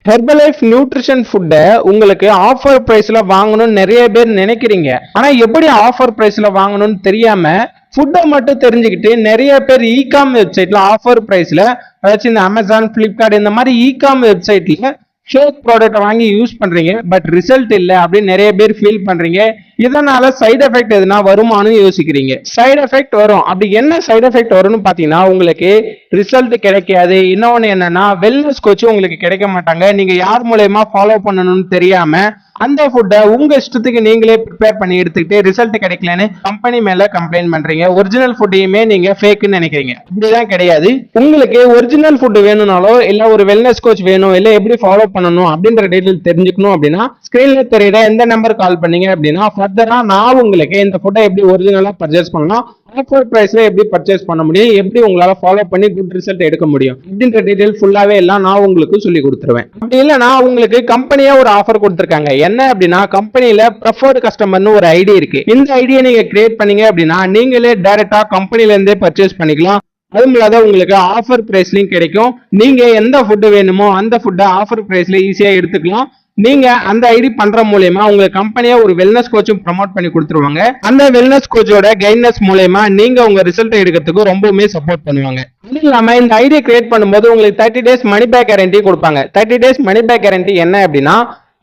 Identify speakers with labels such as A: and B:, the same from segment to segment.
A: Herbalife nutrition ஃபுட்டை உங்களுக்கு offer பிரைஸ்ல வாங்கணும்னு நிறைய பேர் நினைக்கிறீங்க. ஆனா எப்படி ஆஃபர் பிரைஸ்ல வாங்கணும்னு தெரியாம ஃபுட்டை மட்டும் தெரிஞ்சுக்கிட்டு நிறைய பேர் இகாம் வெப்சைட்ல ஆஃபர் பிரைஸ்ல, அதாச்சும் இந்த அமேசான், பிளிப்கார்ட் இந்த மாதிரி இகாம் வெப்சைட்ல ஃபேக் ப்ராடக்ட் வாங்கி யூஸ் பண்றீங்க. பட் ரிசல்ட் இல்லை அப்படின்னு நிறைய பேர் ஃபீல் பண்றீங்க. இதனால சைடு எஃபெக்ட் எதுனா வருமானு யோசிக்கிறீங்க. சைடு எஃபெக்ட் வரும். அப்படி என்ன சைடு எஃபெக்ட் வரும்னு பாத்தீங்கன்னா, உங்களுக்கு ரிசல்ட் கிடைக்காது. இன்னொன்னு என்னன்னா, வெல்னஸ் கோச் உங்களுக்கு கிடைக்க மாட்டாங்க. நீங்க யார் மூலயமா ஃபாலோ பண்ணணும்னு தெரியாம அந்த ஃபுட்டை உங்க இஷ்டத்துக்கு நீங்களே ப்ரிப்பேர் பண்ணி எடுத்துக்கிட்டு ரிசல்ட் கிடைக்கலன்னு கம்பெனி மேல கம்ப்ளைண்ட் பண்றீங்க. ஒரிஜினல் ஃபுட்டையுமே நீங்க ஃபேக்னு நினைக்கிறீங்க. அப்படிதான் கிடையாது. உங்களுக்கு ஒரிஜினல் ஃபுட் வேணும்னாலோ இல்ல ஒரு வெல்னஸ் கோச் வேணும், இல்ல எப்படி ஃபாலோ பண்ணணும் அப்படின்ற டீடைல் தெரிஞ்சுக்கணும் அப்படின்னா ஸ்கிரீன்ல தெரியுற எந்த நம்பர் கால் பண்ணீங்க அப்படின்னா ஃபர்தரா நான் உங்களுக்கு இந்த ஃபுட்டை எப்படி ஒரிஜினலா பர்ச்சேஸ் பண்ணலாம், ஆஃபர் பிரைஸ்ல எப்படி பர்ச்சேஸ் பண்ண முடியும், எப்படி உங்களால ஃபாலோ பண்ணி குட் ரிசல்ட் எடுக்க முடியும் அப்படின்ற டீடைல் ஃபுல்லாவே எல்லாம் நான் உங்களுக்கு சொல்லி கொடுத்துருவேன். அப்படி இல்லைன்னா உங்களுக்கு கம்பெனியா ஒரு ஆஃபர் கொடுத்துருக்காங்க. என்ன அப்படின்னா, கம்பெனில ப்ரெஃபர்டு கஸ்டமர்னு ஒரு ஐடி இருக்கு. இந்த ஐடியை நீங்க கிரியேட் பண்ணீங்க அப்படின்னா நீங்களே டைரக்டா கம்பெனில இருந்தே பர்ச்சேஸ் பண்ணிக்கலாம். அதுவும் இல்லாத உங்களுக்கு ஆஃபர் பிரைஸ்லயும் கிடைக்கும். நீங்க எந்த ஃபுட்டு வேணுமோ அந்த ஃபுட்டை ஆஃபர் பிரைஸ்ல ஈஸியா எடுத்துக்கலாம். நீங்க அந்த ஐடி பண்ற மூலயமா உங்க கம்பெனியா ஒரு வெல்னஸ் கோச்சும் ப்ரமோட் பண்ணி கொடுத்துருவாங்க. அந்த வெல்னஸ் கோச்சோட கைட்னஸ் மூலயமா நீங்க உங்க ரிசல்ட் எடுக்கிறதுக்கு ரொம்பவுமே சப்போர்ட் பண்ணுவாங்க. அது இல்லாம இந்த ஐடியா கிரியேட் பண்ணும்போது உங்களுக்கு 30 days மணி பேக் கேரண்டி கொடுப்பாங்க. 30 days மணி பேக் கேரண்டி என்ன அப்படின்னா,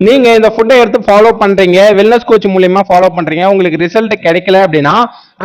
A: நீங்க இந்த ஃபுட்டை எடுத்து ஃபாலோ பண்றீங்க, வெல்னஸ் கோச் மூலயமா ஃபாலோ பண்றீங்க, உங்களுக்கு ரிசல்ட் கிடைக்கல அப்படின்னா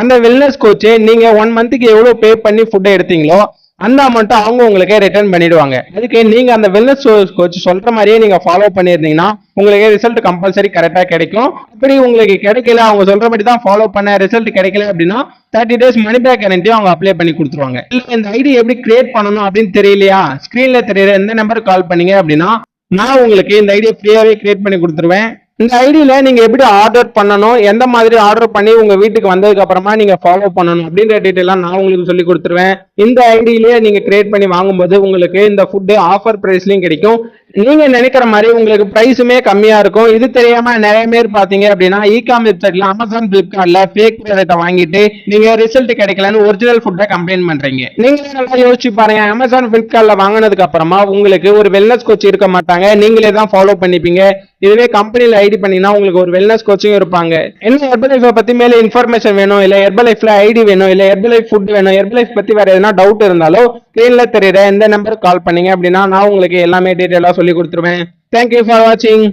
A: அந்த வெல்னஸ் கோச் நீங்க 1 monthக்கு எவ்வளவு பே பண்ணி ஃபுட்டை எடுத்தீங்களோ அந்த அமௌண்ட் அவங்க உங்களுக்கு ரிட்டர்ன் பண்ணிடுவாங்க. அதுக்கு நீங்க அந்த வெல்னஸ் கோச் சொல்ற மாதிரியே நீங்க ஃபாலோ பண்ணிருந்தீங்கன்னா உங்களுக்கு ரிசல்ட் கம்பல்சரி கரெக்டா கிடைக்கும். அப்படி உங்களுக்கு கிடைக்கல, அவங்க சொல்ற மாதிரி தான் ஃபாலோ பண்ண ரிசல்ட் கிடைக்கல அப்படின்னா 30 days மணி பேக் கேரண்டி அவங்க அப்ளை பண்ணி கொடுத்துருவாங்க. இல்ல இந்த ஐடி எப்படி கிரியேட் பண்ணணும் அப்படின்னு தெரியலையா, ஸ்கிரீன்ல தெரியற எந்த நம்பருக்கு கால் பண்ணீங்க அப்படின்னா நான் உங்களுக்கு இந்த ஐடியா ஃப்ரீயாவே கிரியேட் பண்ணி கொடுத்துருவேன். இந்த ஐடியில நீங்க எப்படி ஆர்டர் பண்ணணும், எந்த மாதிரி ஆர்டர் பண்ணி உங்க வீட்டுக்கு வந்ததுக்கு அப்புறமா நீங்க ஃபாலோ பண்ணணும் அப்படின்ற டீட்டெயிலாம் நான் உங்களுக்கு சொல்லி கொடுத்துருவேன். இந்த ஐடியிலேயே நீங்க கிரியேட் பண்ணி வாங்கும்போது உங்களுக்கு இந்த ஃபுட்டு ஆஃபர் பிரைஸ்லயும் கிடைக்கும். நீங்க நினைக்கிற மாதிரி உங்களுக்கு பிரைஸுமே கம்மியா இருக்கும். இது தெரியாம நிறைய பேர் பாத்தீங்க அப்படின்னா இகாம் வெப்சைட்ல அமேசான், பிளிப்கார்ட்ல ஃபேக் ப்ராடக்ட்டை வாங்கிட்டு நீங்க ரிசல்ட் கிடைக்கலன்னு ஒரிஜினல் ஃபுட்டை கம்ப்ளைண்ட் பண்றீங்க. நீங்க நல்லா யோசிச்சு பாருங்க. அமேசான், பிளிப்கார்ட்ல வாங்கினதுக்கு அப்புறமா உங்களுக்கு ஒரு வெல்னஸ் கோச் இருக்க மாட்டாங்க, நீங்களே தான் ஃபாலோ பண்ணிப்பீங்க. இதுவே கம்பெனில ஐடி பண்ணீங்கன்னா உங்களுக்கு ஒரு வெல்னஸ் கோச்சும் இருப்பாங்க. என்ன ஹெர்பலைஃப் பத்தி மேல இன்ஃபர்மேஷன் வேணும், இல்ல ஹெர்பலைஃப்ல ஐடி வேணும், இல்ல ஹெர்பலைஃப் ஃபுட் வேணும், ஹெர்பலைஃப் பத்தி வேற எதனா டவுட் இருந்தாலும் ஸ்கிரீன்ல தெரியுற எந்த நம்பருக்கு கால் பண்ணீங்க அப்படின்னா நான் உங்களுக்கு எல்லாமே டீடைலா சொல்லி கொடுத்துருவேன். தேங்க்யூ ஃபார் வாட்சிங்.